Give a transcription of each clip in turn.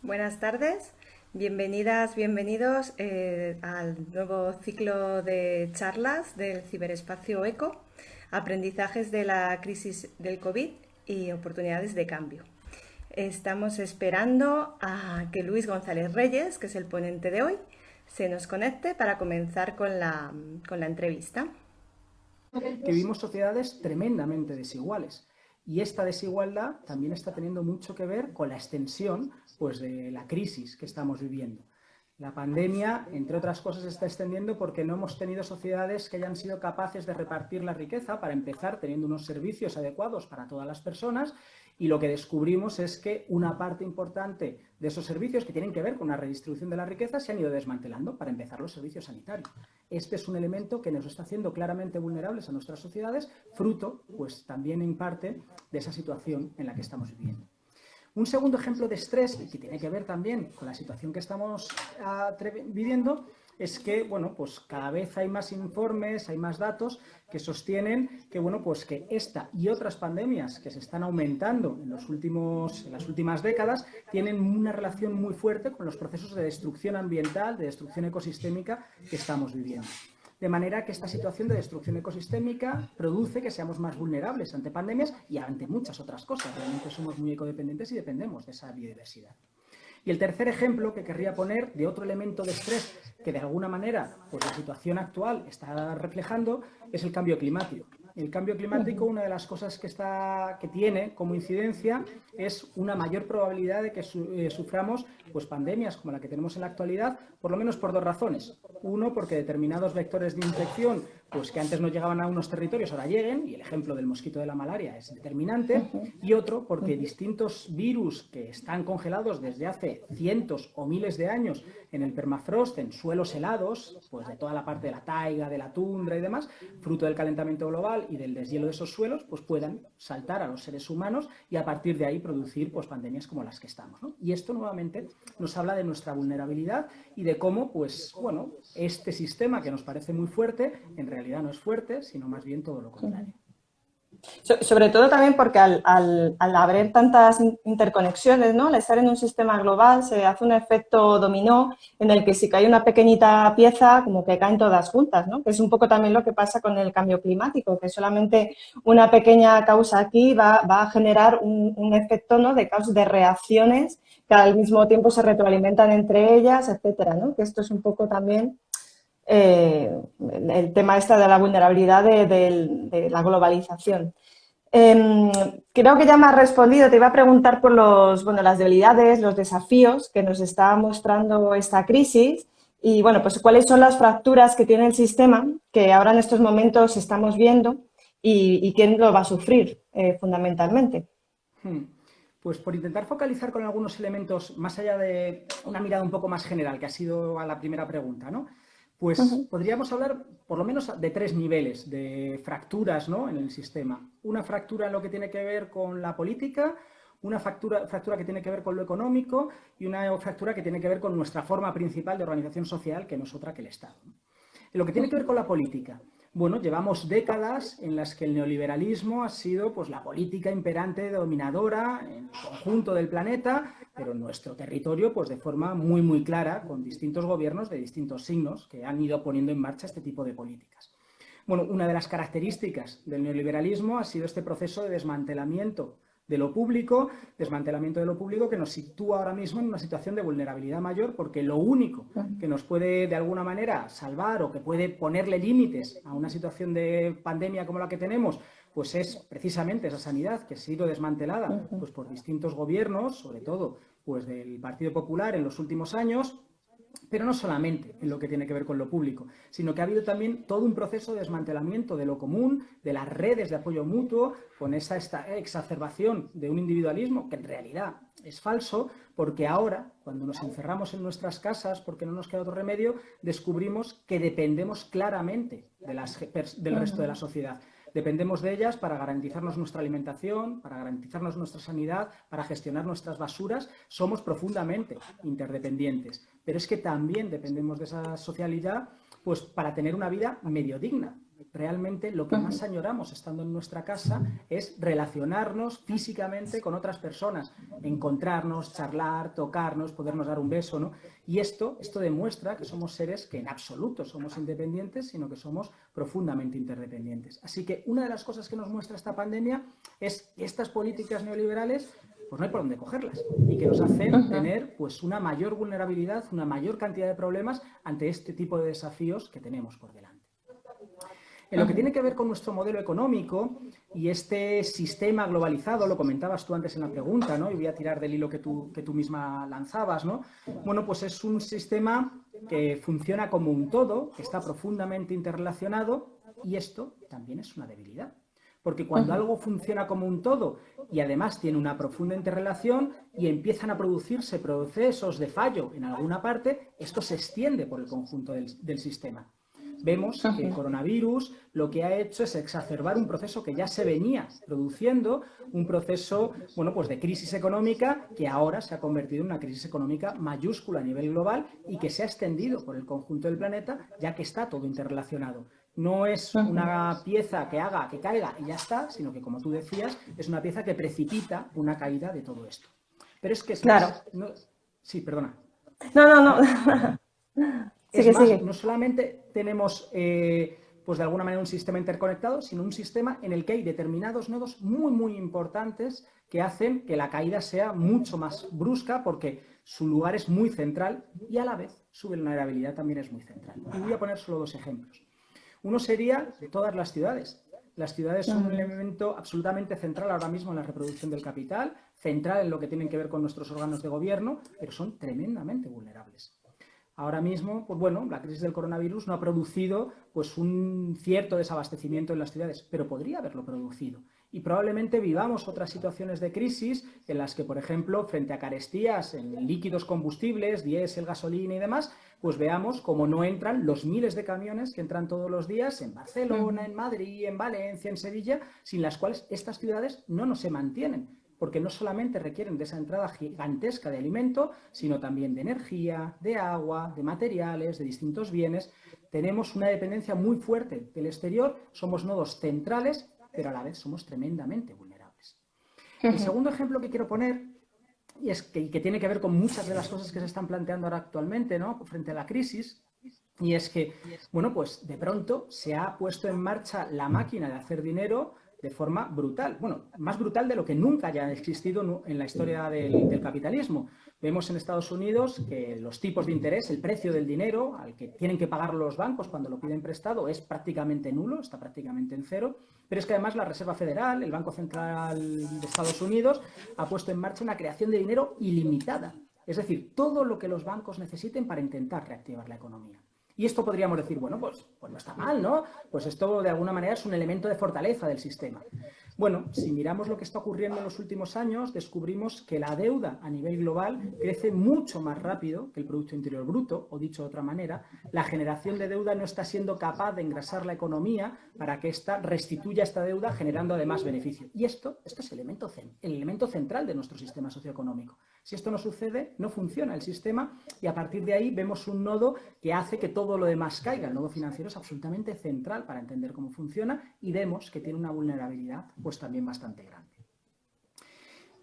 Buenas tardes, bienvenidas, bienvenidos al nuevo ciclo de charlas del ciberespacio ECO, aprendizajes de la crisis del COVID y oportunidades de cambio. Estamos esperando a que Luis González Reyes, que es el ponente de hoy, se nos conecte para comenzar con la entrevista. Que vivimos sociedades tremendamente desiguales. Y esta desigualdad también está teniendo mucho que ver con la extensión pues, de la crisis que estamos viviendo. La pandemia, entre otras cosas, se está extendiendo porque no hemos tenido sociedades que hayan sido capaces de repartir la riqueza, para empezar, teniendo unos servicios adecuados para todas las personas, y lo que descubrimos es que una parte importante de esos servicios que tienen que ver con la redistribución de la riqueza se han ido desmantelando, para empezar los servicios sanitarios. Este es un elemento que nos está haciendo claramente vulnerables a nuestras sociedades, fruto, pues también en parte, de esa situación en la que estamos viviendo. Un segundo ejemplo de estrés, y que tiene que ver también con la situación que estamos viviendo, es que, bueno, pues cada vez hay más informes, hay más datos que sostienen que, bueno, pues que esta y otras pandemias que se están aumentando en las últimas décadas tienen una relación muy fuerte con los procesos de destrucción ambiental, de destrucción ecosistémica que estamos viviendo. De manera que esta situación de destrucción ecosistémica produce que seamos más vulnerables ante pandemias y ante muchas otras cosas. Realmente somos muy ecodependientes y dependemos de esa biodiversidad. Y el tercer ejemplo que querría poner de otro elemento de estrés que de alguna manera pues la situación actual está reflejando es el cambio climático. El cambio climático, una de las cosas que tiene como incidencia es una mayor probabilidad de que suframos pues, pandemias como la que tenemos en la actualidad, por lo menos por dos razones. Uno, porque determinados vectores de infección pues, que antes no llegaban a unos territorios ahora lleguen, y el ejemplo del mosquito de la malaria es determinante. Y otro, porque distintos virus que están congelados desde hace cientos o miles de años en el permafrost, en suelos helados, pues de toda la parte de la taiga, de la tundra y demás, fruto del calentamiento global y del deshielo de esos suelos, pues puedan saltar a los seres humanos y a partir de ahí producir pues, pandemias como las que estamos, ¿no? Y esto nuevamente nos habla de nuestra vulnerabilidad y de cómo, pues, bueno, este sistema que nos parece muy fuerte, en realidad no es fuerte, sino más bien todo lo contrario. Sobre todo también porque al haber tantas interconexiones, ¿no? Al estar en un sistema global se hace un efecto dominó en el que si cae una pequeñita pieza, como que caen todas juntas, ¿no? Que es un poco también lo que pasa con el cambio climático, que solamente una pequeña causa aquí va a generar un efecto, ¿no? De reacciones que al mismo tiempo se retroalimentan entre ellas, etcétera, ¿no? Que esto es un poco también el tema de la vulnerabilidad de la globalización. Creo que ya me has respondido. Te iba a preguntar por las debilidades, los desafíos que nos está mostrando esta crisis y, bueno, pues cuáles son las fracturas que tiene el sistema que ahora en estos momentos estamos viendo y quién lo va a sufrir fundamentalmente. Pues por intentar focalizar con algunos elementos más allá de una mirada un poco más general, que ha sido a la primera pregunta, ¿no? Pues podríamos hablar por lo menos de tres niveles de fracturas, ¿no? En el sistema. Una fractura en lo que tiene que ver con la política, una fractura que tiene que ver con lo económico y una fractura que tiene que ver con nuestra forma principal de organización social, que no es otra que el Estado. En lo que tiene que ver con la política, bueno, llevamos décadas en las que el neoliberalismo ha sido pues, la política imperante dominadora en el conjunto del planeta, pero en nuestro territorio pues, de forma muy, muy clara, con distintos gobiernos de distintos signos que han ido poniendo en marcha este tipo de políticas. Bueno, una de las características del neoliberalismo ha sido este proceso de desmantelamiento de lo público que nos sitúa ahora mismo en una situación de vulnerabilidad mayor, porque lo único que nos puede de alguna manera salvar o que puede ponerle límites a una situación de pandemia como la que tenemos, pues es precisamente esa sanidad que ha sido desmantelada pues por distintos gobiernos, sobre todo pues del Partido Popular en los últimos años. Pero no solamente en lo que tiene que ver con lo público, sino que ha habido también todo un proceso de desmantelamiento de lo común, de las redes de apoyo mutuo, con esta exacerbación de un individualismo que en realidad es falso, porque ahora, cuando nos encerramos en nuestras casas porque no nos queda otro remedio, descubrimos que dependemos claramente del resto de la sociedad. Dependemos de ellas para garantizarnos nuestra alimentación, para garantizarnos nuestra sanidad, para gestionar nuestras basuras. Somos profundamente interdependientes. Pero es que también dependemos de esa socialidad pues, para tener una vida medio digna. realmente lo que más añoramos estando en nuestra casa es relacionarnos físicamente con otras personas, encontrarnos, charlar, tocarnos, podernos dar un beso, ¿no? Y esto demuestra que somos seres que en absoluto somos independientes, sino que somos profundamente interdependientes. Así que una de las cosas que nos muestra esta pandemia es que estas políticas neoliberales pues no hay por dónde cogerlas y que nos hacen tener pues una mayor vulnerabilidad, una mayor cantidad de problemas ante este tipo de desafíos que tenemos por delante. En lo que tiene que ver con nuestro modelo económico y este sistema globalizado, lo comentabas tú antes en la pregunta, ¿no? Y voy a tirar del hilo que tú misma lanzabas, ¿no? Bueno, pues es un sistema que funciona como un todo, que está profundamente interrelacionado, y esto también es una debilidad. Porque cuando algo funciona como un todo y además tiene una profunda interrelación y empiezan a producirse procesos de fallo en alguna parte, esto se extiende por el conjunto del sistema. Vemos que el coronavirus lo que ha hecho es exacerbar un proceso que ya se venía produciendo, un proceso, bueno, pues de crisis económica que ahora se ha convertido en una crisis económica mayúscula a nivel global y que se ha extendido por el conjunto del planeta, ya que está todo interrelacionado. No es una pieza que haga que caiga y ya está, sino que, como tú decías, es una pieza que precipita una caída de todo esto. Pero es que es claro. más... No, sí, perdona. No. Sigue. No solamente tenemos, pues de alguna manera, un sistema interconectado, sino un sistema en el que hay determinados nodos muy, muy importantes que hacen que la caída sea mucho más brusca porque su lugar es muy central y a la vez su vulnerabilidad también es muy central. Y voy a poner solo dos ejemplos. Uno sería todas las ciudades. Las ciudades son un elemento absolutamente central ahora mismo en la reproducción del capital, central en lo que tienen que ver con nuestros órganos de gobierno, pero son tremendamente vulnerables. Ahora mismo, pues bueno, la crisis del coronavirus no ha producido pues un cierto desabastecimiento en las ciudades, pero podría haberlo producido. Y probablemente vivamos otras situaciones de crisis en las que, por ejemplo, frente a carestías en líquidos combustibles, diésel, gasolina y demás, pues veamos cómo no entran los miles de camiones que entran todos los días en Barcelona, en Madrid, en Valencia, en Sevilla, sin las cuales estas ciudades no se mantienen. Porque no solamente requieren de esa entrada gigantesca de alimento, sino también de energía, de agua, de materiales, de distintos bienes. Tenemos una dependencia muy fuerte del exterior, somos nodos centrales, pero a la vez somos tremendamente vulnerables. El segundo ejemplo que quiero poner, y es que tiene que ver con muchas de las cosas que se están planteando ahora actualmente, ¿no?, frente a la crisis, y es que, bueno, pues de pronto se ha puesto en marcha la máquina de hacer dinero de forma brutal. Bueno, más brutal de lo que nunca haya existido en la historia del capitalismo. Vemos en Estados Unidos que los tipos de interés, el precio del dinero al que tienen que pagar los bancos cuando lo piden prestado es prácticamente nulo, está prácticamente en cero. Pero es que además la Reserva Federal, el Banco Central de Estados Unidos, ha puesto en marcha una creación de dinero ilimitada. Es decir, todo lo que los bancos necesiten para intentar reactivar la economía. Y esto podríamos decir, bueno, pues no está mal, ¿no? Pues esto de alguna manera es un elemento de fortaleza del sistema. Bueno, si miramos lo que está ocurriendo en los últimos años, descubrimos que la deuda a nivel global crece mucho más rápido que el Producto Interior Bruto, o dicho de otra manera, la generación de deuda no está siendo capaz de engrasar la economía para que ésta restituya esta deuda generando además beneficio. Y esto es el elemento central de nuestro sistema socioeconómico. Si esto no sucede, no funciona el sistema y a partir de ahí vemos un nodo que hace que todo lo demás caiga. El nodo financiero es absolutamente central para entender cómo funciona y vemos que tiene una vulnerabilidad pues también bastante grande.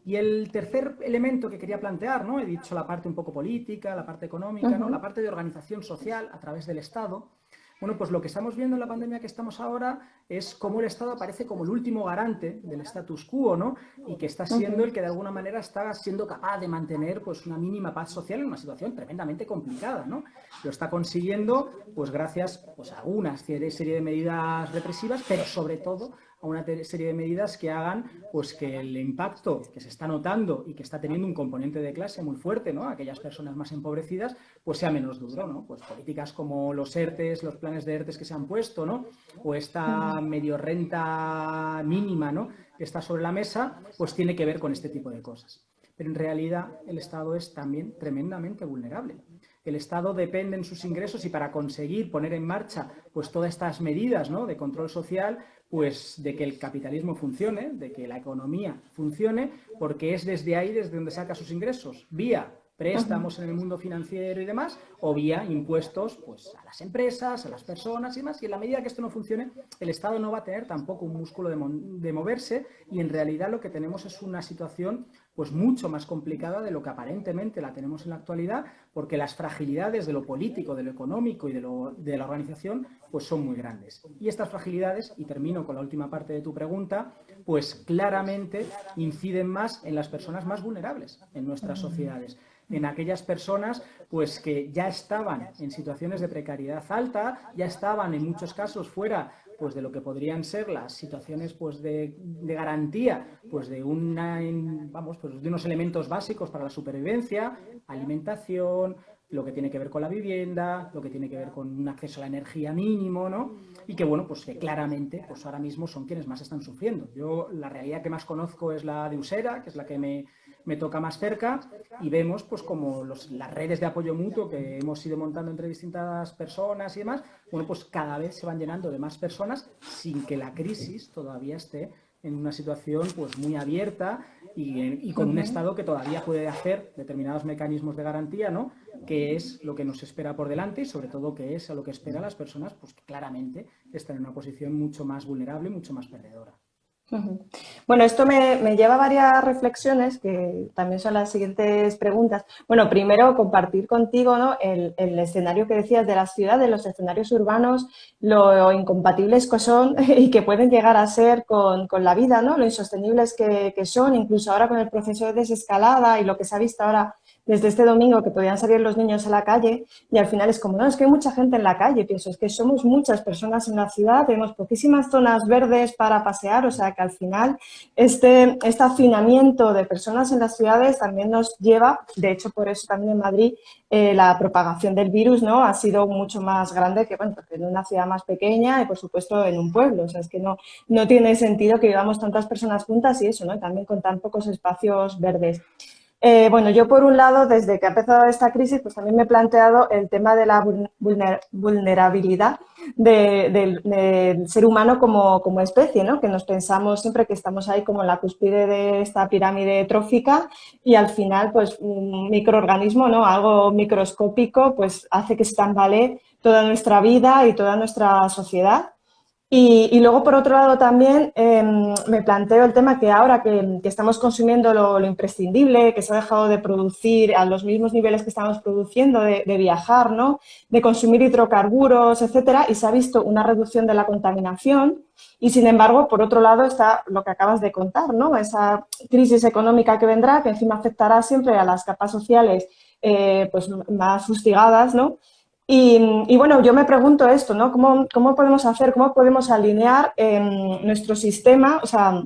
Y el tercer elemento que quería plantear, ¿no? He dicho la parte un poco política, la parte económica, ¿no?, la parte de organización social a través del Estado. Bueno, pues lo que estamos viendo en la pandemia que estamos ahora es cómo el Estado aparece como el último garante del status quo, ¿no? Y que está siendo el que de alguna manera está siendo capaz de mantener pues una mínima paz social en una situación tremendamente complicada, ¿no? Lo está consiguiendo pues gracias pues, a una serie de medidas represivas, pero sobre todo a una serie de medidas que hagan pues que el impacto que se está notando y que está teniendo un componente de clase muy fuerte, ¿no?, aquellas personas más empobrecidas, pues sea menos duro, ¿no? Pues políticas como los ERTES, los planes de ERTES que se han puesto, ¿no?, o esta medio renta mínima, ¿no?, que está sobre la mesa, pues tiene que ver con este tipo de cosas. Pero en realidad el Estado es también tremendamente vulnerable. El Estado depende en sus ingresos y para conseguir poner en marcha pues todas estas medidas, ¿no?, de control social, pues de que el capitalismo funcione, de que la economía funcione, porque es desde ahí desde donde saca sus ingresos, vía préstamos en el mundo financiero y demás, o vía impuestos pues, a las empresas, a las personas y demás. Y en la medida que esto no funcione, el Estado no va a tener tampoco un músculo de moverse, y en realidad lo que tenemos es una situación pues mucho más complicada de lo que aparentemente la tenemos en la actualidad, porque las fragilidades de lo político, de lo económico y de la organización pues son muy grandes. Y estas fragilidades, y termino con la última parte de tu pregunta, pues claramente inciden más en las personas más vulnerables en nuestras sociedades, en aquellas personas pues que ya estaban en situaciones de precariedad alta, ya estaban en muchos casos fuera pues de lo que podrían ser las situaciones pues de garantía pues de pues de unos elementos básicos para la supervivencia, alimentación, lo que tiene que ver con la vivienda, lo que tiene que ver con un acceso a la energía mínimo, ¿no? Y que bueno, pues que claramente pues ahora mismo son quienes más están sufriendo. Yo la realidad que más conozco es la de Usera, que es la que me toca más cerca, y vemos pues como las redes de apoyo mutuo que hemos ido montando entre distintas personas y demás, bueno, pues cada vez se van llenando de más personas sin que la crisis todavía esté en una situación pues muy abierta y con un Estado que todavía puede hacer determinados mecanismos de garantía, ¿no? Que es lo que nos espera por delante y sobre todo que es a lo que esperan las personas pues que claramente están en una posición mucho más vulnerable y mucho más perdedora. Bueno, esto me lleva a varias reflexiones que también son las siguientes preguntas. Bueno, primero compartir contigo, ¿no? el escenario que decías de las ciudades, los escenarios urbanos, lo incompatibles que son y que pueden llegar a ser con la vida, ¿no? Lo insostenibles que son, incluso ahora con el proceso de desescalada y lo que se ha visto ahora desde este domingo, que podían salir los niños a la calle, y al final es como, no, es que hay mucha gente en la calle. Pienso, es que somos muchas personas en la ciudad, tenemos poquísimas zonas verdes para pasear, o sea que al final este hacinamiento de personas en las ciudades también nos lleva, de hecho por eso también en Madrid la propagación del virus, ¿no? Ha sido mucho más grande que, bueno, en una ciudad más pequeña y por supuesto en un pueblo, o sea, es que no tiene sentido que vivamos tantas personas juntas y eso, ¿no? También con tan pocos espacios verdes. Bueno, yo por un lado, desde que ha empezado esta crisis, pues también me he planteado el tema de la vulnerabilidad del ser humano como especie, ¿no? Que nos pensamos siempre que estamos ahí como en la cúspide de esta pirámide trófica y al final, pues un microorganismo, ¿no? Algo microscópico, pues hace que se tambalee toda nuestra vida y toda nuestra sociedad. Y luego, por otro lado, también me planteo el tema que ahora que estamos consumiendo lo imprescindible, que se ha dejado de producir a los mismos niveles que estamos produciendo, de viajar, ¿no? De consumir hidrocarburos, etcétera, y se ha visto una reducción de la contaminación. Y, sin embargo, por otro lado está lo que acabas de contar, ¿no? Esa crisis económica que vendrá, que encima afectará siempre a las capas sociales pues más fustigadas, ¿no? Y bueno, yo me pregunto esto, ¿no? ¿Cómo podemos hacer, cómo podemos alinear nuestro sistema, o sea,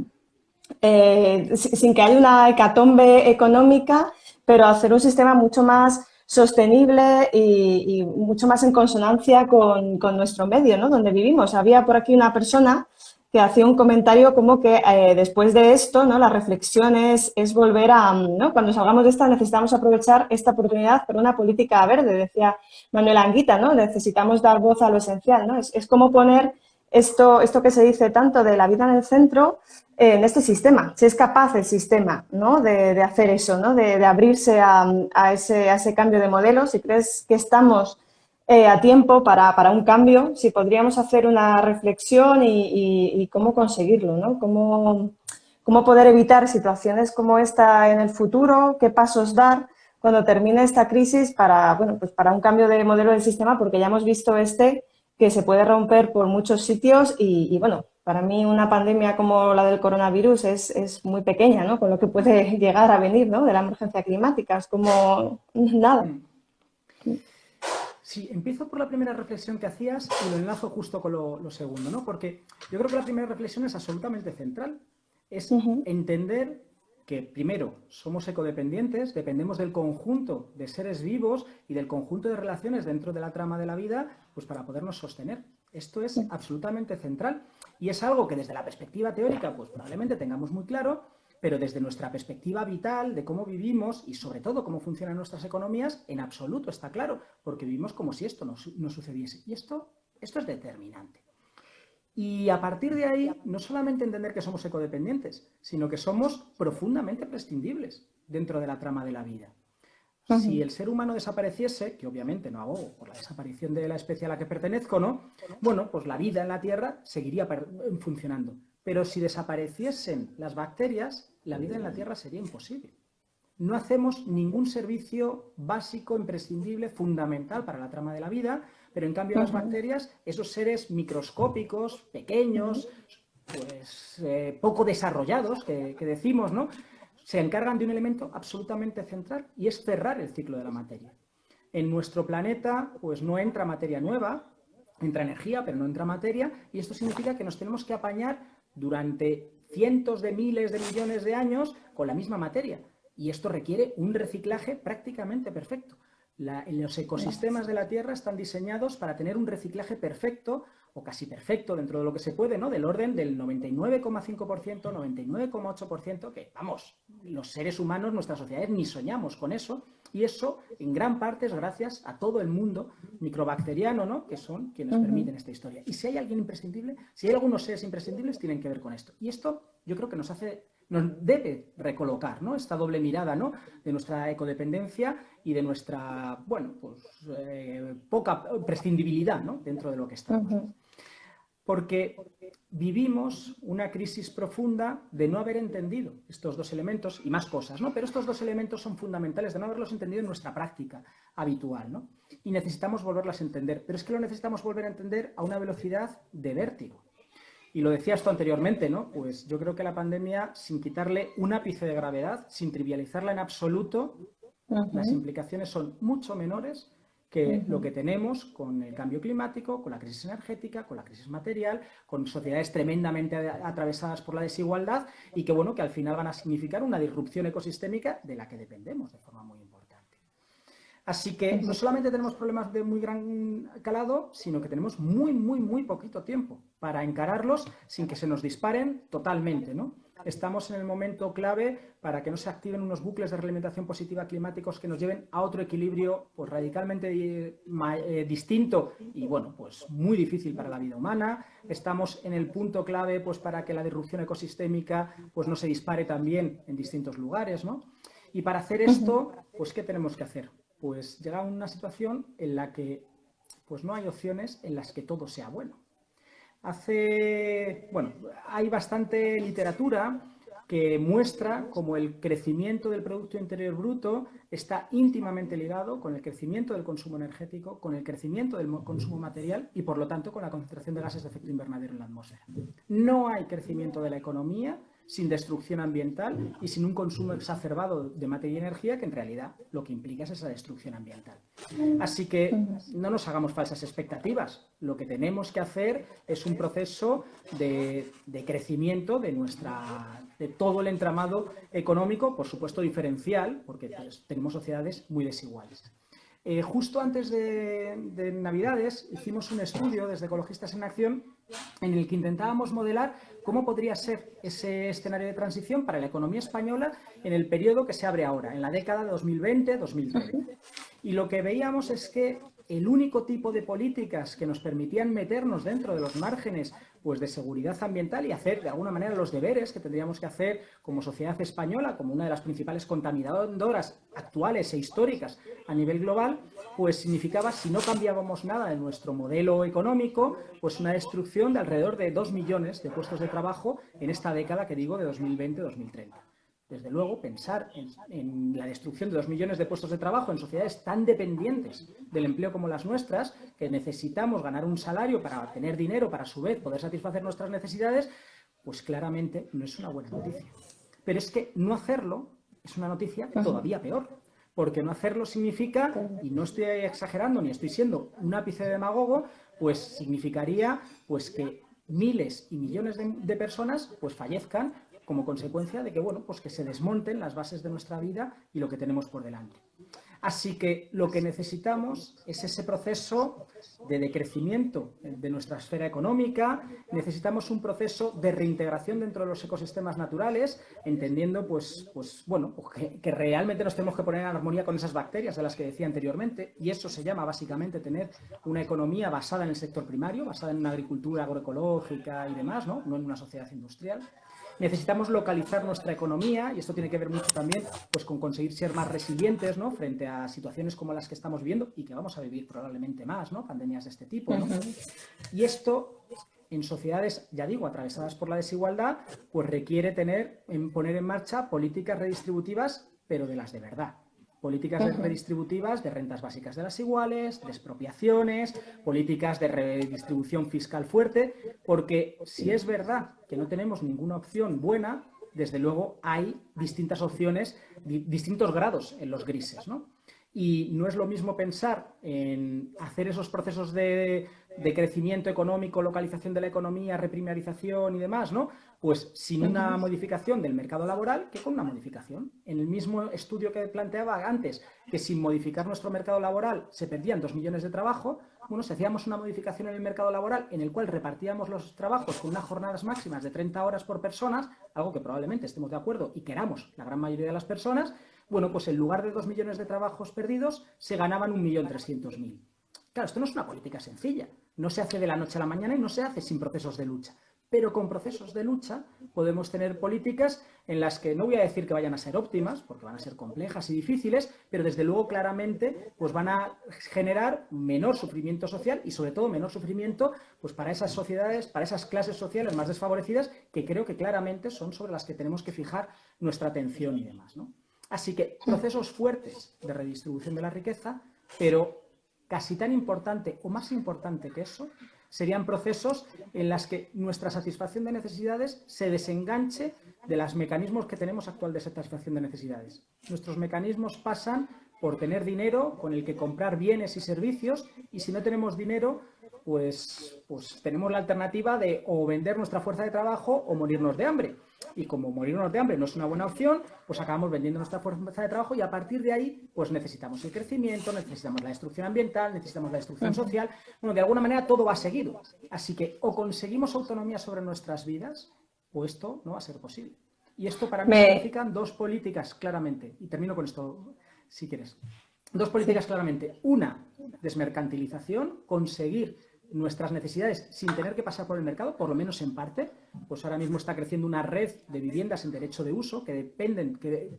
sin que haya una hecatombe económica, pero hacer un sistema mucho más sostenible y mucho más en consonancia con nuestro medio, ¿no? Donde vivimos. Había por aquí una persona que hacía un comentario como que después de esto, ¿no? La reflexión es volver a, ¿no? Cuando salgamos de esta necesitamos aprovechar esta oportunidad para una política verde, decía Manuel Anguita, ¿no? Necesitamos dar voz a lo esencial, ¿no? Es como poner esto que se dice tanto de la vida en el centro en este sistema, si es capaz el sistema, ¿no? de hacer eso, ¿no? De abrirse a ese cambio de modelo, si crees que estamos a tiempo para un cambio, si podríamos hacer una reflexión y cómo conseguirlo, ¿no? Cómo poder evitar situaciones como esta en el futuro, qué pasos dar cuando termine esta crisis bueno, pues para un cambio de modelo del sistema, porque ya hemos visto que se puede romper por muchos sitios y bueno, para mí una pandemia como la del coronavirus es muy pequeña, ¿no? Con lo que puede llegar a venir, ¿no? De la emergencia climática, es como nada. Sí, empiezo por la primera reflexión que hacías y lo enlazo justo con lo segundo, ¿no? Porque yo creo que la primera reflexión es absolutamente central. Es entender que, primero, somos ecodependientes, dependemos del conjunto de seres vivos y del conjunto de relaciones dentro de la trama de la vida, pues para podernos sostener. Esto es absolutamente central y es algo que desde la perspectiva teórica, pues probablemente tengamos muy claro, pero desde nuestra perspectiva vital de cómo vivimos y sobre todo cómo funcionan nuestras economías, en absoluto está claro, porque vivimos como si esto no sucediese. Y esto es determinante. Y a partir de ahí, no solamente entender que somos ecodependientes, sino que somos profundamente prescindibles dentro de la trama de la vida. O Si el ser humano desapareciese, que obviamente no abogo por la desaparición de la especie a la que pertenezco, ¿no? Bueno, pues la vida en la Tierra seguiría funcionando. Pero si desapareciesen las bacterias, la vida en la Tierra sería imposible. No hacemos ningún servicio básico, imprescindible, fundamental para la trama de la vida, pero en cambio las bacterias, esos seres microscópicos, pequeños, pues poco desarrollados, que decimos, ¿no? Se encargan de un elemento absolutamente central y es cerrar el ciclo de la materia. En nuestro planeta, pues no entra materia nueva, entra energía, pero no entra materia, y esto significa que nos tenemos que apañar durante cientos de miles de millones de años con la misma materia. Y esto requiere un reciclaje prácticamente perfecto. Los ecosistemas de la Tierra están diseñados para tener un reciclaje perfecto o casi perfecto dentro de lo que se puede, ¿no? Del orden del 99,5%, 99,8%, que vamos, los seres humanos, nuestras sociedades ni soñamos con eso, y eso en gran parte es gracias a todo el mundo microbacteriano, ¿no? Que son quienes permiten esta historia. Y si hay alguien imprescindible, si hay algunos seres imprescindibles, tienen que ver con esto. Y esto yo creo que nos debe recolocar, ¿no? Esta doble mirada, ¿no? De nuestra ecodependencia y de nuestra, bueno, pues poca prescindibilidad, ¿no? Dentro de lo que estamos. Porque vivimos una crisis profunda de no haber entendido estos dos elementos y más cosas, ¿no? Pero estos dos elementos son fundamentales de no haberlos entendido en nuestra práctica habitual, ¿no? Y necesitamos volverlas a entender. Pero es que lo necesitamos volver a entender a una velocidad de vértigo. Y lo decías tú anteriormente, ¿no? Pues yo creo que la pandemia, sin quitarle un ápice de gravedad, sin trivializarla en absoluto, las implicaciones son mucho menores que lo que tenemos con el cambio climático, con la crisis energética, con la crisis material, con sociedades tremendamente atravesadas por la desigualdad y que, bueno, que al final van a significar una disrupción ecosistémica de la que dependemos de forma muy importante. Así que no solamente tenemos problemas de muy gran calado, sino que tenemos muy poquito tiempo para encararlos sin que se nos disparen totalmente, ¿no? Estamos en el momento clave para que no se activen unos bucles de realimentación positiva climáticos que nos lleven a otro equilibrio pues radicalmente distinto y, bueno, pues muy difícil para la vida humana. Estamos en el punto clave pues para que la disrupción ecosistémica pues no se dispare también en distintos lugares, ¿no? Y para hacer esto, pues ¿qué tenemos que hacer? Pues llega a una situación en la que pues no hay opciones en las que todo sea bueno. Hay bastante literatura que muestra cómo el crecimiento del Producto Interior Bruto está íntimamente ligado con el crecimiento del consumo energético, con el crecimiento del consumo material y, por lo tanto, con la concentración de gases de efecto invernadero en la atmósfera. No hay crecimiento de la economía sin destrucción ambiental y sin un consumo exacerbado de materia y energía, que en realidad lo que implica es esa destrucción ambiental. Así que no nos hagamos falsas expectativas. Lo que tenemos que hacer es un proceso de crecimiento de todo el entramado económico, por supuesto diferencial, porque tenemos sociedades muy desiguales. Justo antes de Navidades hicimos un estudio desde Ecologistas en Acción en el que intentábamos modelar cómo podría ser ese escenario de transición para la economía española en el periodo que se abre ahora, en la década de 2020-2030. Y lo que veíamos es que el único tipo de políticas que nos permitían meternos dentro de los márgenes pues, de seguridad ambiental y hacer de alguna manera los deberes que tendríamos que hacer como sociedad española, como una de las principales contaminadoras actuales e históricas a nivel global, pues significaba, si no cambiábamos nada de nuestro modelo económico, pues una destrucción de alrededor de 2 millones de puestos de trabajo en esta década que digo de 2020-2030. Desde luego, pensar en la destrucción de 2 millones de puestos de trabajo en sociedades tan dependientes del empleo como las nuestras, que necesitamos ganar un salario para tener dinero, para a su vez poder satisfacer nuestras necesidades, pues claramente no es una buena noticia. Pero es que no hacerlo es una noticia todavía peor, porque no hacerlo significa, y no estoy exagerando ni estoy siendo un ápice de demagogo, pues significaría pues que miles y millones de personas pues fallezcan como consecuencia de que, bueno, pues que se desmonten las bases de nuestra vida y lo que tenemos por delante. Así que lo que necesitamos es ese proceso de decrecimiento de nuestra esfera económica, necesitamos un proceso de reintegración dentro de los ecosistemas naturales, entendiendo que realmente nos tenemos que poner en armonía con esas bacterias de las que decía anteriormente, y eso se llama básicamente tener una economía basada en el sector primario, basada en una agricultura agroecológica y demás, no en una sociedad industrial. Necesitamos localizar nuestra economía, y esto tiene que ver mucho también pues, con conseguir ser más resilientes, ¿no?, frente a situaciones como las que estamos viviendo y que vamos a vivir probablemente más, ¿no?, pandemias de este tipo, ¿no? Y esto, en sociedades, ya digo, atravesadas por la desigualdad, pues requiere poner en marcha políticas redistributivas, pero de las de verdad. Políticas redistributivas de rentas básicas de las iguales, de expropiaciones, políticas de redistribución fiscal fuerte, porque si es verdad que no tenemos ninguna opción buena, desde luego hay distintas opciones, distintos grados en los grises, ¿no? Y no es lo mismo pensar en hacer esos procesos de crecimiento económico, localización de la economía, reprimarización y demás, ¿no?, pues sin una modificación del mercado laboral que con una modificación. En el mismo estudio que planteaba antes, que sin modificar nuestro mercado laboral se perdían 2 millones de trabajo, bueno, si hacíamos una modificación en el mercado laboral en el cual repartíamos los trabajos con unas jornadas máximas de 30 horas por persona, algo que probablemente estemos de acuerdo y queramos la gran mayoría de las personas, bueno, pues en lugar de 2 millones de trabajos perdidos, se ganaban 1.300.000. Claro, esto no es una política sencilla. No se hace de la noche a la mañana y no se hace sin procesos de lucha. Pero con procesos de lucha podemos tener políticas en las que no voy a decir que vayan a ser óptimas, porque van a ser complejas y difíciles, pero desde luego claramente pues van a generar menor sufrimiento social y sobre todo menor sufrimiento pues para esas sociedades, para esas clases sociales más desfavorecidas, que creo que claramente son sobre las que tenemos que fijar nuestra atención y demás, ¿no? Así que procesos fuertes de redistribución de la riqueza, pero casi tan importante o más importante que eso, serían procesos en los que nuestra satisfacción de necesidades se desenganche de los mecanismos que tenemos actual de satisfacción de necesidades. Nuestros mecanismos pasan por tener dinero con el que comprar bienes y servicios, y si no tenemos dinero, pues tenemos la alternativa de o vender nuestra fuerza de trabajo o morirnos de hambre. Y como morirnos de hambre no es una buena opción, pues acabamos vendiendo nuestra fuerza de trabajo y a partir de ahí pues necesitamos el crecimiento, necesitamos la destrucción ambiental, necesitamos la destrucción social. Bueno, de alguna manera todo va seguido. Así que o conseguimos autonomía sobre nuestras vidas o esto no va a ser posible. Y esto para mí significan dos políticas claramente. Y termino con esto, si quieres. Dos políticas claramente. Una, desmercantilización, conseguir nuestras necesidades sin tener que pasar por el mercado, por lo menos en parte. Pues ahora mismo está creciendo una red de viviendas en derecho de uso que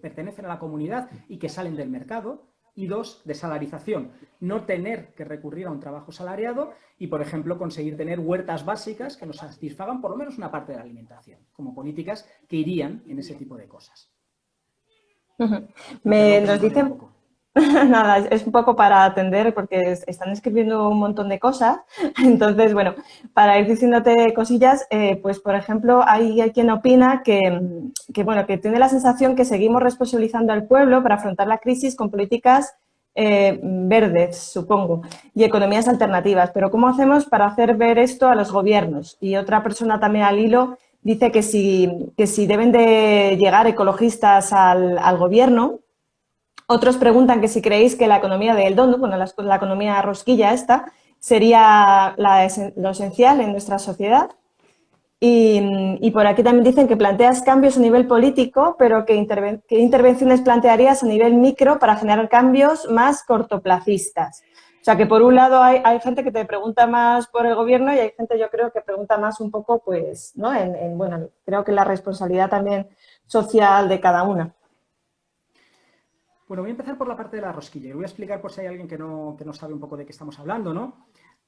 pertenecen a la comunidad y que salen del mercado. Y dos, desalarización, no tener que recurrir a un trabajo salariado y, por ejemplo, conseguir tener huertas básicas que nos satisfagan por lo menos una parte de la alimentación, como políticas que irían en ese tipo de cosas. Nos dicen... Nada, es un poco para atender porque están escribiendo un montón de cosas. Entonces, bueno, para ir diciéndote cosillas, pues por ejemplo, hay quien opina bueno, que tiene la sensación que seguimos responsabilizando al pueblo para afrontar la crisis con políticas verdes, supongo, y economías alternativas. Pero ¿cómo hacemos para hacer ver esto a los gobiernos? Y otra persona también al hilo dice que si deben de llegar ecologistas al gobierno. Otros preguntan que si creéis que la economía del donut, bueno, la economía rosquilla esta, sería lo esencial en nuestra sociedad. Y por aquí también dicen que planteas cambios a nivel político, pero ¿qué intervenciones plantearías a nivel micro para generar cambios más cortoplacistas? O sea, que por un lado hay gente que te pregunta más por el gobierno y hay gente, yo creo, que pregunta más un poco, pues, ¿no? Bueno, creo que la responsabilidad también social de cada una. Bueno, voy a empezar por la parte de la rosquilla y voy a explicar por si hay alguien que no sabe un poco de qué estamos hablando, ¿no?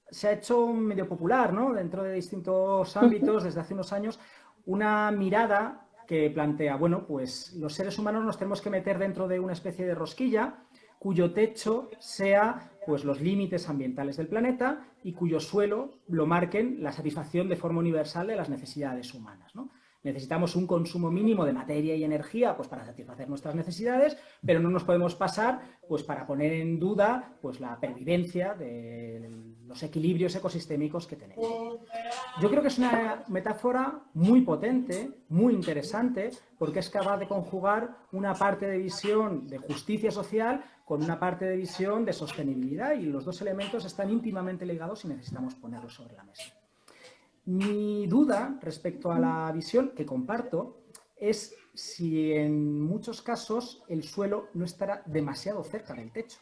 Se ha hecho un medio popular, ¿no?, dentro de distintos ámbitos desde hace unos años, una mirada que plantea, bueno, pues los seres humanos nos tenemos que meter dentro de una especie de rosquilla cuyo techo sea pues los límites ambientales del planeta y cuyo suelo lo marquen la satisfacción de forma universal de las necesidades humanas, ¿no? Necesitamos un consumo mínimo de materia y energía pues, para satisfacer nuestras necesidades, pero no nos podemos pasar pues, para poner en duda pues, la pervivencia de los equilibrios ecosistémicos que tenemos. Yo creo que es una metáfora muy potente, muy interesante, porque es capaz de conjugar una parte de visión de justicia social con una parte de visión de sostenibilidad, y los dos elementos están íntimamente ligados y necesitamos ponerlos sobre la mesa. Mi duda respecto a la visión que comparto es si en muchos casos el suelo no estará demasiado cerca del techo.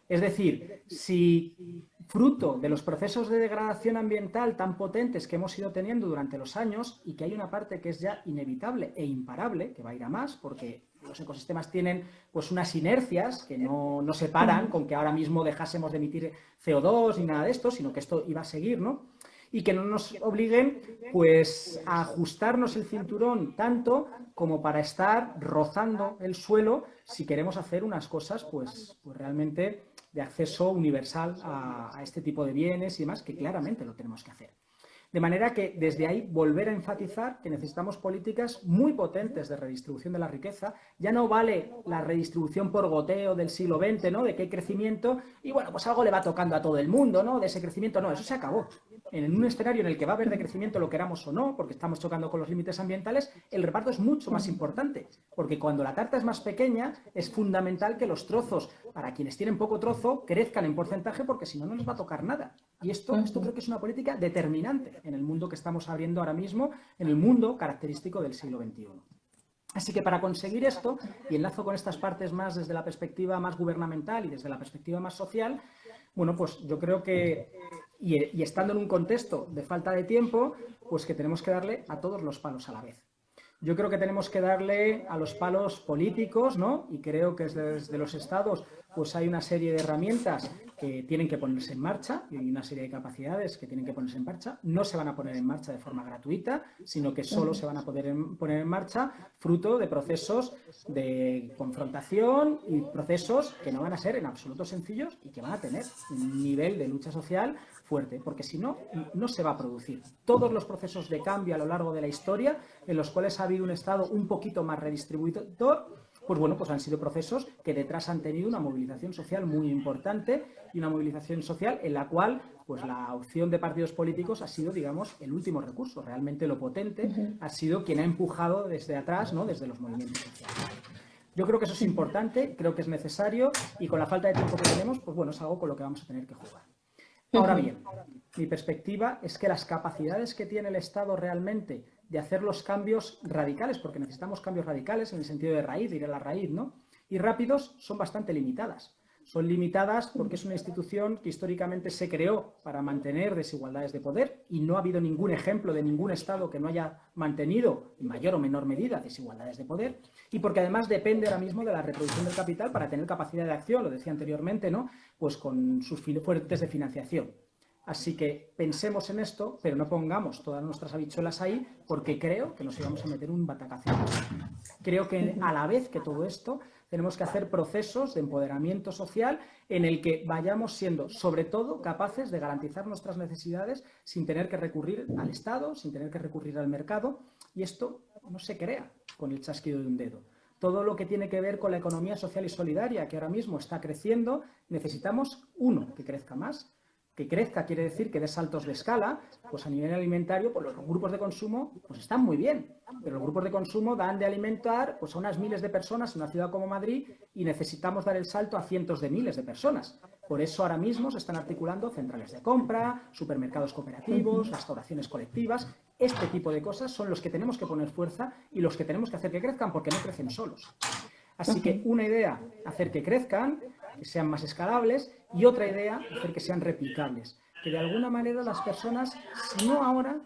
Es decir, si fruto de los procesos de degradación ambiental tan potentes que hemos ido teniendo durante los años, y que hay una parte que es ya inevitable e imparable, que va a ir a más, porque los ecosistemas tienen pues unas inercias que no se paran con que ahora mismo dejásemos de emitir CO2 ni nada de esto, sino que esto iba a seguir, ¿no? Y que no nos obliguen pues a ajustarnos el cinturón tanto como para estar rozando el suelo si queremos hacer unas cosas pues realmente de acceso universal a este tipo de bienes y demás, que claramente lo tenemos que hacer. De manera que desde ahí volver a enfatizar que necesitamos políticas muy potentes de redistribución de la riqueza. Ya no vale la redistribución por goteo del siglo XX, ¿no? De que hay crecimiento y bueno, pues algo le va tocando a todo el mundo, ¿no? De ese crecimiento, no, eso se acabó. En un escenario en el que va a haber decrecimiento, lo queramos o no, porque estamos chocando con los límites ambientales, el reparto es mucho más importante, porque cuando la tarta es más pequeña, es fundamental que los trozos, para quienes tienen poco trozo, crezcan en porcentaje, porque si no, no les va a tocar nada. Y esto creo que es una política determinante en el mundo que estamos abriendo ahora mismo, en el mundo característico del siglo XXI. Así que para conseguir esto, y enlazo con estas partes más desde la perspectiva más gubernamental y desde la perspectiva más social, bueno, pues yo creo que, y estando en un contexto de falta de tiempo, pues que tenemos que darle a todos los palos a la vez. Yo creo que tenemos que darle a los palos políticos, ¿no? Y creo que desde los estados pues hay una serie de herramientas que tienen que ponerse en marcha y hay una serie de capacidades que tienen que ponerse en marcha. No se van a poner en marcha de forma gratuita, sino que solo se van a poder poner en marcha fruto de procesos de confrontación y procesos que no van a ser en absoluto sencillos y que van a tener un nivel de lucha social fuerte, porque si no, no se va a producir. Todos los procesos de cambio a lo largo de la historia, en los cuales ha habido un Estado un poquito más redistribuidor, pues bueno, pues han sido procesos que detrás han tenido una movilización social muy importante y una movilización social en la cual pues la opción de partidos políticos ha sido, digamos, el último recurso. Realmente lo potente ha sido quien ha empujado desde atrás, ¿no? Desde los movimientos sociales. Yo creo que eso es importante, creo que es necesario y con la falta de tiempo que tenemos, pues bueno, es algo con lo que vamos a tener que jugar. Ahora bien, mi perspectiva es que las capacidades que tiene el Estado realmente de hacer los cambios radicales, porque necesitamos cambios radicales en el sentido de raíz, de ir a la raíz, ¿no? Y rápidos, son bastante limitadas. Son limitadas porque es una institución que históricamente se creó para mantener desigualdades de poder y no ha habido ningún ejemplo de ningún Estado que no haya mantenido, en mayor o menor medida, desigualdades de poder, y porque además depende ahora mismo de la reproducción del capital para tener capacidad de acción, lo decía anteriormente, ¿no? Pues con sus fuentes de financiación. Así que pensemos en esto, pero no pongamos todas nuestras habichuelas ahí, porque creo que nos íbamos a meter un batacazo. Creo que a la vez que todo esto, tenemos que hacer procesos de empoderamiento social en el que vayamos siendo, sobre todo, capaces de garantizar nuestras necesidades sin tener que recurrir al Estado, sin tener que recurrir al mercado. Y esto no se crea con el chasquido de un dedo. Todo lo que tiene que ver con la economía social y solidaria, que ahora mismo está creciendo, necesitamos, uno, que crezca más. Que crezca quiere decir que dé saltos de escala, pues a nivel alimentario, pues los grupos de consumo pues están muy bien, pero los grupos de consumo dan de alimentar pues a unas miles de personas en una ciudad como Madrid y necesitamos dar el salto a cientos de miles de personas. Por eso ahora mismo se están articulando centrales de compra, supermercados cooperativos, restauraciones colectivas. Este tipo de cosas son los que tenemos que poner fuerza y los que tenemos que hacer que crezcan porque no crecen solos. Así que una idea, hacer que crezcan, que sean más escalables, y otra idea, hacer que sean replicables. Que de alguna manera las personas, si no ahora,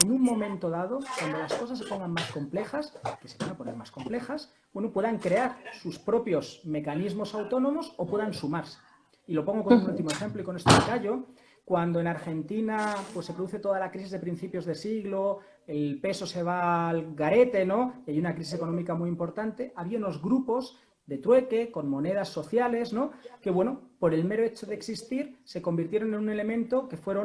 en un momento dado, cuando las cosas se pongan más complejas, que se van a poner más complejas, bueno, puedan crear sus propios mecanismos autónomos o puedan sumarse. Y lo pongo con un último ejemplo y con esto me callo. Cuando en Argentina pues, se produce toda la crisis de principios de siglo, el peso se va al garete, ¿no? Y hay una crisis económica muy importante, había unos grupos de trueque, con monedas sociales, ¿no? Que, bueno, por el mero hecho de existir, se convirtieron en un elemento que fue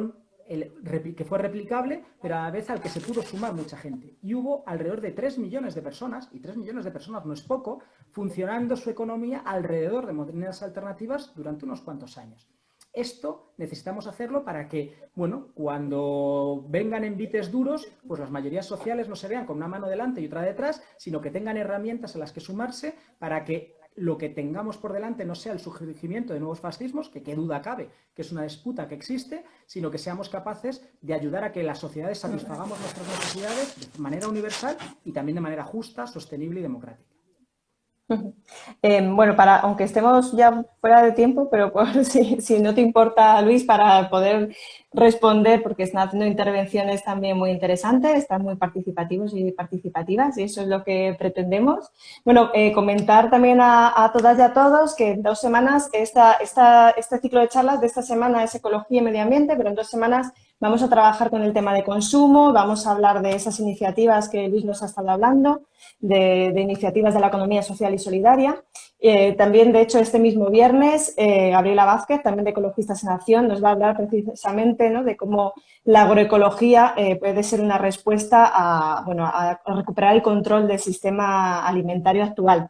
replicable, pero a la vez al que se pudo sumar mucha gente. Y hubo alrededor de 3 millones de personas, y 3 millones de personas no es poco, funcionando su economía alrededor de monedas alternativas durante unos cuantos años. Esto necesitamos hacerlo para que, bueno, cuando vengan envites duros, pues las mayorías sociales no se vean con una mano delante y otra detrás, sino que tengan herramientas a las que sumarse para que lo que tengamos por delante no sea el surgimiento de nuevos fascismos, que qué duda cabe, que es una disputa que existe, sino que seamos capaces de ayudar a que las sociedades satisfagamos nuestras necesidades de manera universal y también de manera justa, sostenible y democrática. Bueno, aunque estemos ya fuera de tiempo, pero si no te importa, Luis, para poder responder, porque están haciendo intervenciones también muy interesantes, están muy participativos y participativas, y eso es lo que pretendemos. Bueno, comentar también a todas y a todos que en 2 semanas, este ciclo de charlas de esta semana es ecología y medio ambiente, pero en 2 semanas vamos a trabajar con el tema de consumo, vamos a hablar de esas iniciativas que Luis nos ha estado hablando, de iniciativas de la economía social y solidaria. También, de hecho, este mismo viernes, Gabriela Vázquez, también de Ecologistas en Acción, nos va a hablar precisamente, ¿no?, de cómo la agroecología puede ser una respuesta a recuperar el control del sistema alimentario actual.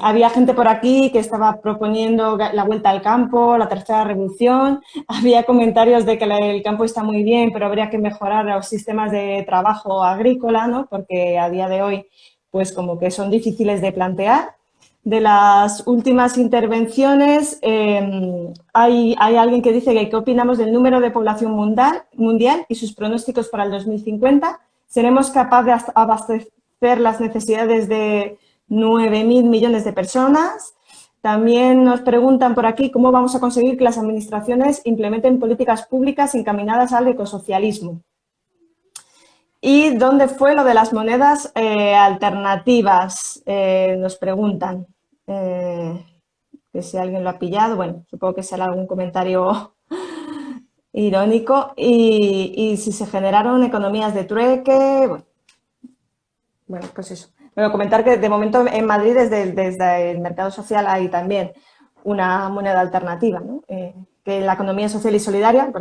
Había gente por aquí que estaba proponiendo la vuelta al campo, la tercera revolución. Había comentarios de que el campo está muy bien, pero habría que mejorar los sistemas de trabajo agrícola, ¿no?, porque a día de hoy, pues como que son difíciles de plantear. De las últimas intervenciones, hay alguien que dice que qué opinamos del número de población mundial y sus pronósticos para el 2050. ¿Seremos capaces de abastecer las necesidades de 9.000 millones de personas? También nos preguntan por aquí cómo vamos a conseguir que las administraciones implementen políticas públicas encaminadas al ecosocialismo. ¿Y dónde fue lo de las monedas alternativas? Nos preguntan. Que si alguien lo ha pillado, bueno, supongo que será algún comentario irónico. Y si se generaron economías de trueque, bueno, pues eso. Bueno, comentar que de momento en Madrid desde el mercado social hay también una moneda alternativa, ¿no? Que la economía social y solidaria,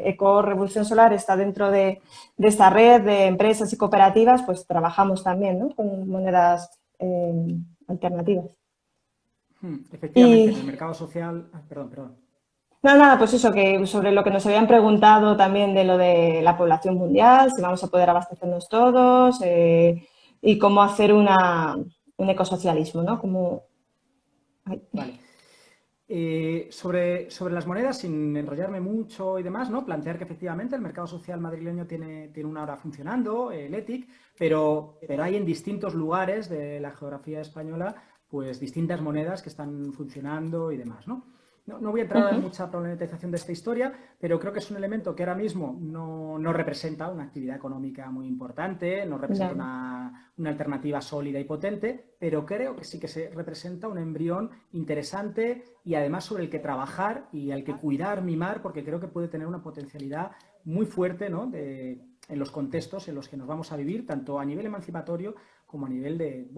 Eco Revolución Solar está dentro de esta red de empresas y cooperativas, pues trabajamos también, ¿no?, con monedas alternativas. Efectivamente, en el mercado social... perdón. No, nada, pues eso, que sobre lo que nos habían preguntado también de lo de la población mundial, si vamos a poder abastecernos todos y cómo hacer un ecosocialismo, ¿no? Vale. Sobre las monedas, sin enrollarme mucho y demás, ¿no?, plantear que efectivamente el mercado social madrileño tiene una hora funcionando, el ETIC, pero hay en distintos lugares de la geografía española pues distintas monedas que están funcionando y demás, ¿no? No voy a entrar en mucha problematización de esta historia, pero creo que es un elemento que ahora mismo no representa una actividad económica muy importante, no representa una alternativa sólida y potente, pero creo que sí que se representa un embrión interesante y además sobre el que trabajar y al que cuidar, mimar, porque creo que puede tener una potencialidad muy fuerte, ¿no?, en los contextos en los que nos vamos a vivir, tanto a nivel emancipatorio como a nivel de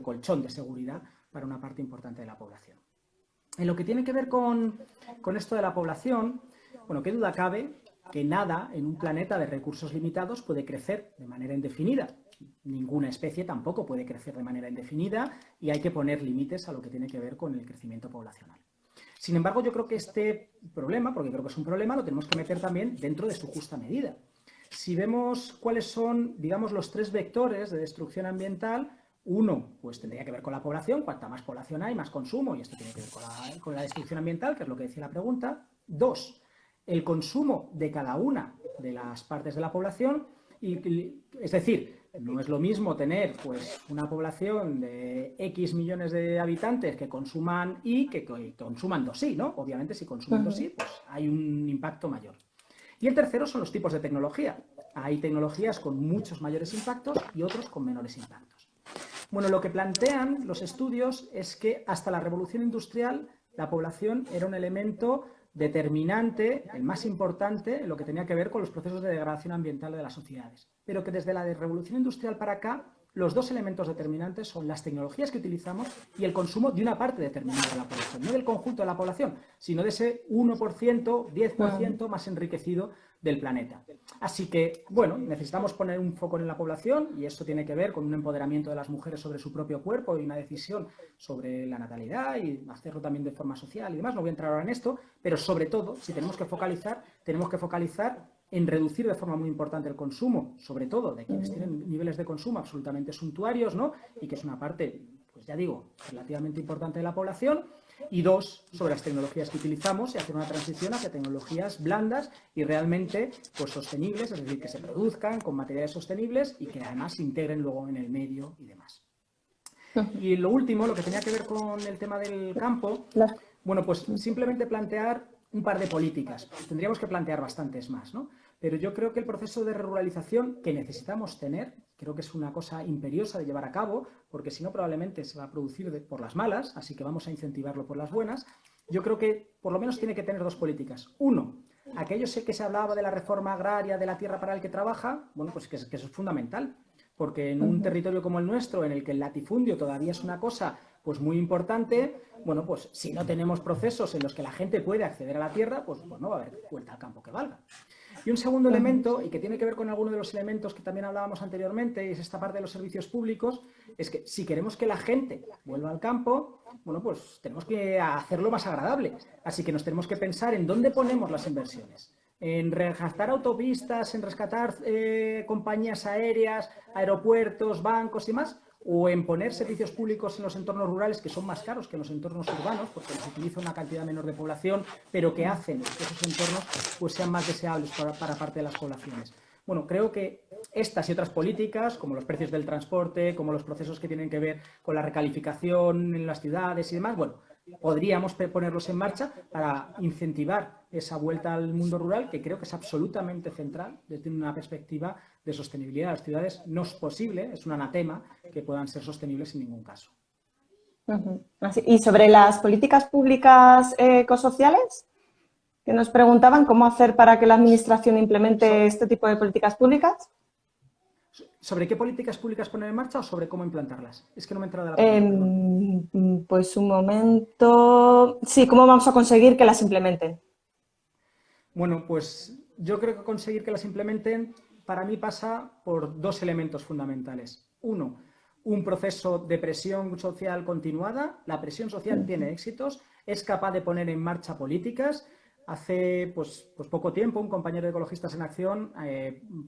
colchón de seguridad para una parte importante de la población. En lo que tiene que ver con esto de la población, bueno, qué duda cabe que nada en un planeta de recursos limitados puede crecer de manera indefinida. Ninguna especie tampoco puede crecer de manera indefinida y hay que poner límites a lo que tiene que ver con el crecimiento poblacional. Sin embargo, yo creo que este problema, porque creo que es un problema, lo tenemos que meter también dentro de su justa medida. Si vemos cuáles son, digamos, los 3 vectores de destrucción ambiental, uno, pues tendría que ver con la población, cuanta más población hay, más consumo, y esto tiene que ver con la destrucción ambiental, que es lo que decía la pregunta. 2, el consumo de cada una de las partes de la población, es decir, no es lo mismo tener pues una población de X millones de habitantes que consuman Y que consuman 2Y, ¿no? Obviamente si consumen 2Y, pues hay un impacto mayor. Y el tercero son los tipos de tecnología. Hay tecnologías con muchos mayores impactos y otros con menores impactos. Bueno, lo que plantean los estudios es que hasta la revolución industrial la población era un elemento determinante, el más importante, en lo que tenía que ver con los procesos de degradación ambiental de las sociedades. Pero que desde la revolución industrial para acá, los 2 elementos determinantes son las tecnologías que utilizamos y el consumo de una parte determinada de la población. No del conjunto de la población, sino de ese 1%, 10% más enriquecido del planeta. Así que, bueno, necesitamos poner un foco en la población y esto tiene que ver con un empoderamiento de las mujeres sobre su propio cuerpo y una decisión sobre la natalidad y hacerlo también de forma social y demás. No voy a entrar ahora en esto, pero sobre todo, si tenemos que focalizar en reducir de forma muy importante el consumo, sobre todo de quienes tienen niveles de consumo absolutamente suntuarios, ¿no? Y que es una parte, pues ya digo, relativamente importante de la población. Y 2, sobre las tecnologías que utilizamos y hacer una transición hacia tecnologías blandas y realmente pues, sostenibles, es decir, que se produzcan con materiales sostenibles y que además se integren luego en el medio y demás. Y lo último, lo que tenía que ver con el tema del campo, bueno, pues simplemente plantear un par de políticas. Tendríamos que plantear bastantes más, ¿no? Pero yo creo que el proceso de ruralización que necesitamos tener, creo que es una cosa imperiosa de llevar a cabo, porque si no probablemente se va a producir por las malas, así que vamos a incentivarlo por las buenas. Yo creo que por lo menos tiene que tener dos políticas. Uno, aquello que se hablaba de la reforma agraria, de la tierra para el que trabaja, bueno, pues que eso es fundamental, porque en un territorio como el nuestro, en el que el latifundio todavía es una cosa pues muy importante, bueno, pues si no tenemos procesos en los que la gente puede acceder a la tierra, pues no va a haber vuelta al campo que valga. Y un segundo elemento, y que tiene que ver con alguno de los elementos que también hablábamos anteriormente, y es esta parte de los servicios públicos, es que si queremos que la gente vuelva al campo, bueno, pues tenemos que hacerlo más agradable. Así que nos tenemos que pensar en dónde ponemos las inversiones. En rescatar autopistas, en rescatar compañías aéreas, aeropuertos, bancos y más, o en poner servicios públicos en los entornos rurales que son más caros que en los entornos urbanos, porque los utiliza una cantidad menor de población, pero que hacen que esos entornos pues sean más deseables para parte de las poblaciones. Bueno, creo que estas y otras políticas, como los precios del transporte, como los procesos que tienen que ver con la recalificación en las ciudades y demás, bueno, podríamos ponerlos en marcha para incentivar esa vuelta al mundo rural, que creo que es absolutamente central desde una perspectiva de sostenibilidad de las ciudades. No es posible, es un anatema, que puedan ser sostenibles en ningún caso. ¿Y sobre las políticas públicas ecosociales? Que nos preguntaban cómo hacer para que la Administración implemente este tipo de políticas públicas. ¿Sobre qué políticas públicas poner en marcha o sobre cómo implantarlas? Es que no me he entrado de la pregunta. Pues un momento. Sí, ¿cómo vamos a conseguir que las implementen? Bueno, pues yo creo que conseguir que las implementen para mí pasa por dos elementos fundamentales. Uno, un proceso de presión social continuada. La presión social tiene éxitos, es capaz de poner en marcha políticas. Hace pues poco tiempo un compañero de Ecologistas en Acción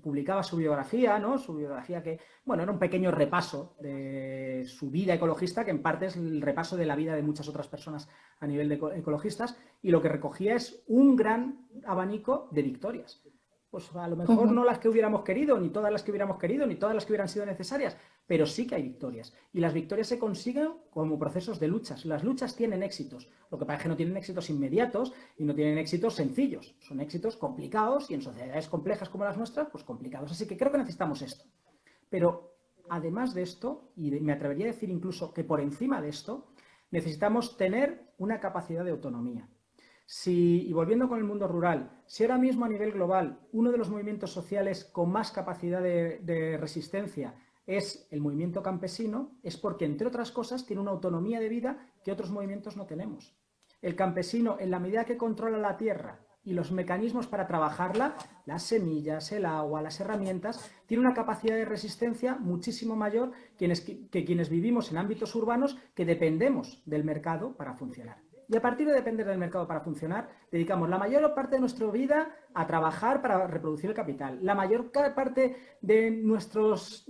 publicaba su biografía, ¿no? Su biografía que, bueno, era un pequeño repaso de su vida ecologista, que en parte es el repaso de la vida de muchas otras personas a nivel de ecologistas, y lo que recogía es un gran abanico de victorias. Pues a lo mejor no las que hubiéramos querido, ni todas las que hubiéramos querido, ni todas las que hubieran sido necesarias, pero sí que hay victorias. Y las victorias se consiguen como procesos de luchas. Las luchas tienen éxitos. Lo que pasa es que no tienen éxitos inmediatos y no tienen éxitos sencillos. Son éxitos complicados y en sociedades complejas como las nuestras, pues complicados. Así que creo que necesitamos esto. Pero además de esto, y me atrevería a decir incluso que por encima de esto, necesitamos tener una capacidad de autonomía. Y volviendo con el mundo rural, si ahora mismo a nivel global uno de los movimientos sociales con más capacidad de resistencia es el movimiento campesino, es porque, entre otras cosas, tiene una autonomía de vida que otros movimientos no tenemos. El campesino, en la medida que controla la tierra y los mecanismos para trabajarla, las semillas, el agua, las herramientas, tiene una capacidad de resistencia muchísimo mayor que quienes vivimos en ámbitos urbanos que dependemos del mercado para funcionar. Y a partir de depender del mercado para funcionar, dedicamos la mayor parte de nuestra vida a trabajar para reproducir el capital. La mayor parte de nuestros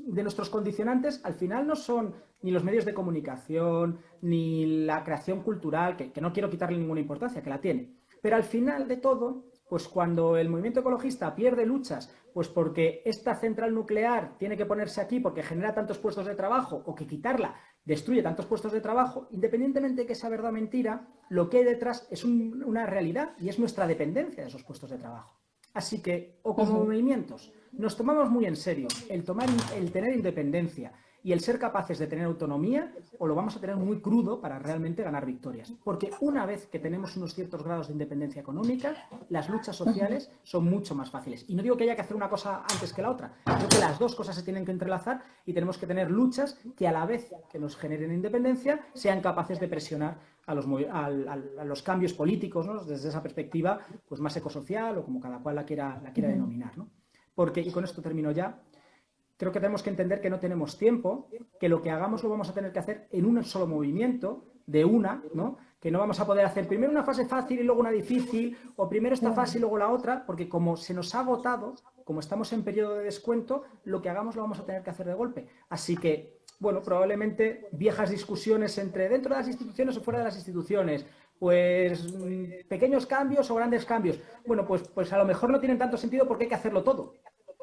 condicionantes al final no son ni los medios de comunicación, ni la creación cultural, que no quiero quitarle ninguna importancia, que la tiene. Pero al final de todo, pues cuando el movimiento ecologista pierde luchas, pues porque esta central nuclear tiene que ponerse aquí porque genera tantos puestos de trabajo, o que quitarla destruye tantos puestos de trabajo, independientemente de que sea verdad o mentira, lo que hay detrás es una realidad y es nuestra dependencia de esos puestos de trabajo. Así que, o como movimientos, nos tomamos muy en serio el tener independencia y el ser capaces de tener autonomía, o lo vamos a tener muy crudo para realmente ganar victorias. Porque una vez que tenemos unos ciertos grados de independencia económica, las luchas sociales son mucho más fáciles. Y no digo que haya que hacer una cosa antes que la otra. Creo que las dos cosas se tienen que entrelazar y tenemos que tener luchas que, a la vez que nos generen independencia, sean capaces de presionar a los cambios políticos, ¿no? Desde esa perspectiva pues más ecosocial, o como cada cual la quiera denominar, ¿no? Porque, y con esto termino ya, creo que tenemos que entender que no tenemos tiempo, que lo que hagamos lo vamos a tener que hacer en un solo movimiento, ¿no? Que no vamos a poder hacer primero una fase fácil y luego una difícil, o primero esta fase y luego la otra, porque como se nos ha agotado, como estamos en periodo de descuento, lo que hagamos lo vamos a tener que hacer de golpe. Así que, bueno, probablemente viejas discusiones entre dentro de las instituciones o fuera de las instituciones, pues pequeños cambios o grandes cambios. Bueno, pues a lo mejor no tienen tanto sentido porque hay que hacerlo todo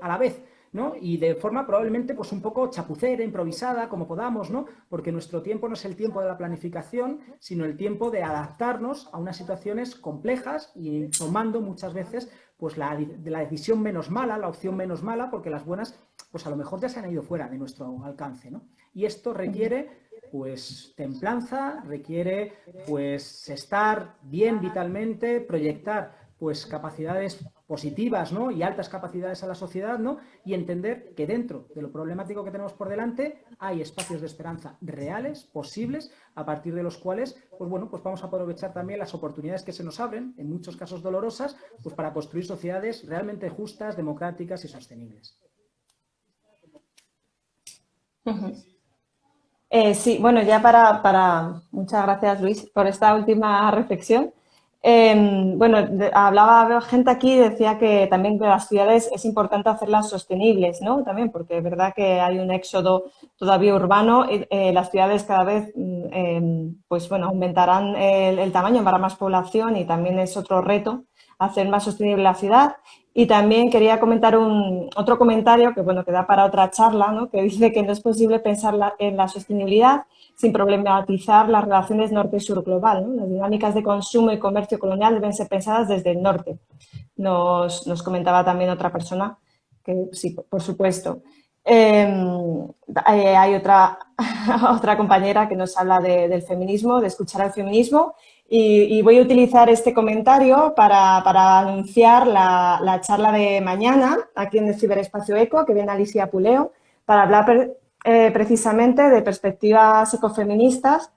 a la vez. ¿no? Y de forma probablemente pues un poco chapucera, improvisada, como podamos, ¿no? Porque nuestro tiempo no es el tiempo de la planificación, sino el tiempo de adaptarnos a unas situaciones complejas y tomando muchas veces pues la decisión menos mala, la opción menos mala, porque las buenas pues a lo mejor ya se han ido fuera de nuestro alcance, ¿no? Y esto requiere pues templanza, requiere pues estar bien vitalmente, proyectar pues capacidades positivas, ¿no? Y altas capacidades a la sociedad, ¿no? Y entender que dentro de lo problemático que tenemos por delante hay espacios de esperanza reales, posibles, a partir de los cuales, pues bueno, pues vamos a aprovechar también las oportunidades que se nos abren, en muchos casos dolorosas, pues para construir sociedades realmente justas, democráticas y sostenibles. Sí, bueno, ya muchas gracias, Luis, por esta última reflexión. Bueno, hablaba gente aquí y decía que también que las ciudades es importante hacerlas sostenibles, ¿no? También porque es verdad que hay un éxodo todavía urbano. Las ciudades cada vez, pues bueno, aumentarán el tamaño para más población y también es otro reto hacer más sostenible la ciudad. Y también quería comentar otro comentario que, bueno, que da para otra charla, ¿no? Que dice que no es posible pensar en la sostenibilidad sin problematizar las relaciones norte-sur global, ¿no? Las dinámicas de consumo y comercio colonial deben ser pensadas desde el norte. Nos comentaba también otra persona que sí, por supuesto. Hay otra compañera que nos habla del feminismo, de escuchar al feminismo. Y voy a utilizar este comentario para anunciar la charla de mañana aquí en el Ciberespacio Eco, que viene Alicia Puleo, para hablar precisamente de perspectivas ecofeministas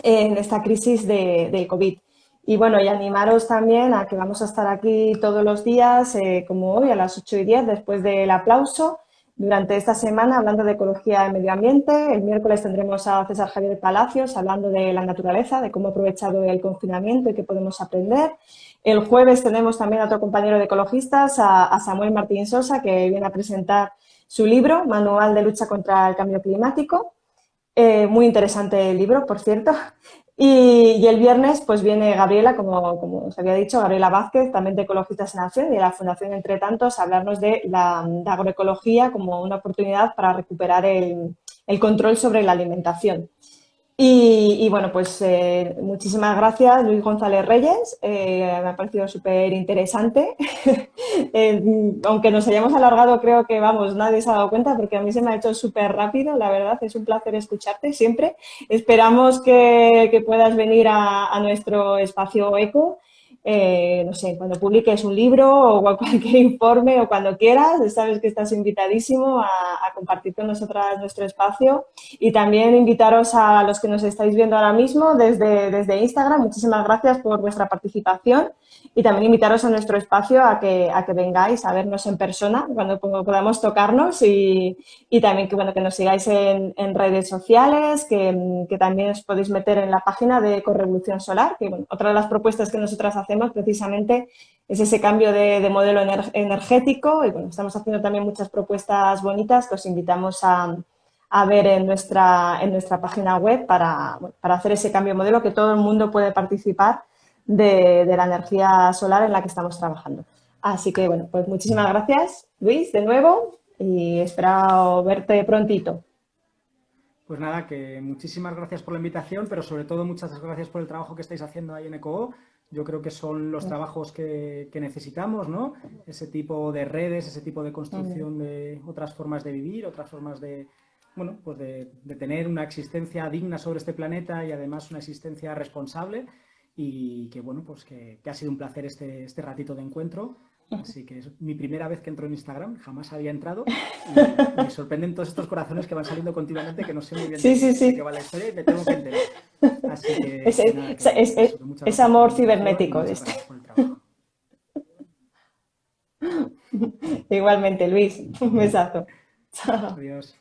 en esta crisis de COVID. Y bueno, y animaros también a que vamos a estar aquí todos los días, como hoy, a las 8:10, después del aplauso, durante esta semana hablando de ecología y medio ambiente. El miércoles tendremos a César Javier Palacios hablando de la naturaleza, de cómo ha aprovechado el confinamiento y qué podemos aprender. El jueves tenemos también a otro compañero de ecologistas, a Samuel Martín Sosa, que viene a presentar su libro, Manual de lucha contra el cambio climático. Muy interesante el libro, por cierto. Y el viernes pues viene Gabriela, como os había dicho, Gabriela Vázquez, también de Ecologistas en Acción y de la Fundación Entre Tantos, a hablarnos de la agroecología como una oportunidad para recuperar el control sobre la alimentación. Y bueno, pues muchísimas gracias, Luis González Reyes. Me ha parecido súper interesante. Aunque nos hayamos alargado, creo que, vamos, nadie se ha dado cuenta porque a mí se me ha hecho súper rápido, la verdad. Es un placer escucharte siempre. Esperamos que puedas venir a nuestro espacio ECO. No sé, cuando publiques un libro o cualquier informe o cuando quieras, sabes que estás invitadísimo a compartir con nosotras nuestro espacio. Y también invitaros a los que nos estáis viendo ahora mismo desde Instagram. Muchísimas gracias por vuestra participación y también invitaros a nuestro espacio a que vengáis a vernos en persona cuando podamos tocarnos y también que, bueno, que nos sigáis en redes sociales, que también os podéis meter en la página de Ecorevolución Solar, que bueno, otra de las propuestas que nosotras hacemos precisamente es ese cambio de modelo energético y bueno, estamos haciendo también muchas propuestas bonitas que os invitamos a ver en nuestra página web para hacer ese cambio de modelo que todo el mundo puede participar de la energía solar en la que estamos trabajando. Así que, bueno, pues muchísimas gracias, Luis, de nuevo, y espero verte prontito. Pues nada, que muchísimas gracias por la invitación, pero sobre todo muchas gracias por el trabajo que estáis haciendo ahí en ECOO. Yo creo que son los trabajos que necesitamos, ¿no? Ese tipo de redes, ese tipo de construcción de otras formas de vivir, otras formas de, bueno, pues de tener una existencia digna sobre este planeta y además una existencia responsable. Y que bueno, pues que ha sido un placer este ratito de encuentro. Así que es mi primera vez que entro en Instagram, jamás había entrado y me sorprenden todos estos corazones que van saliendo continuamente, que no sé muy bien de qué va la historia y me tengo que enterar. Así que, nada, es amor cibernético. Muchas gracias por el trabajo. Igualmente, Luis, un besazo. Adiós.